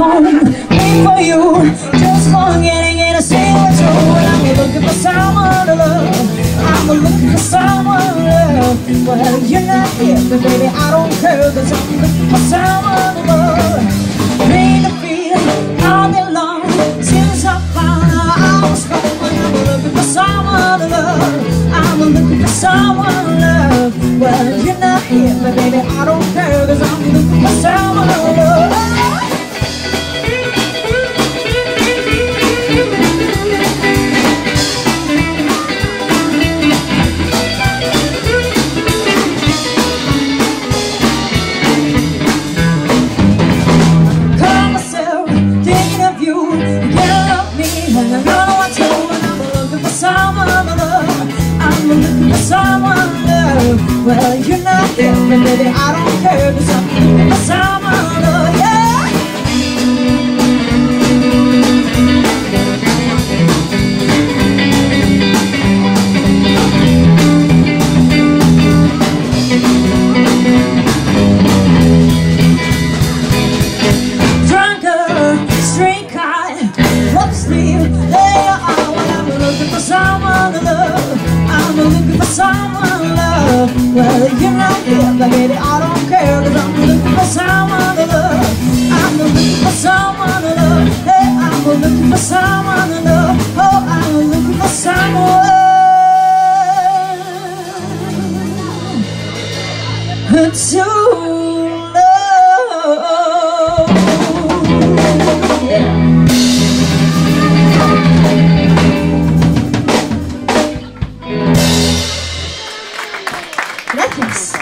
home made for you, just forgetting it. I say what's wrong. I'm looking for someone to love. I'm looking for someone to love. Well, you're not here, but baby, I don't care, 'cause I'm looking for someone to love. Rain to feel all day long since I found out I was wrong. I'm looking for someone to love. I'm looking for someone to love. Well, you're not here, but baby, I don't care, 'cause I'm looking for someone to love. Someone love. Well, you're not here, but baby, I don't care, 'cause I'm looking for someone love, yeah. Drunker, street car, up sleep, there you are. When I'm looking for someone to love, I'm looking for someone to love. Well, you're not here, but baby, I don't care, 'cause I'm looking for someone to love. I'm looking for someone to love. Hey, I'm looking for someone to love. Oh, I'm looking for someone to love. Gracias.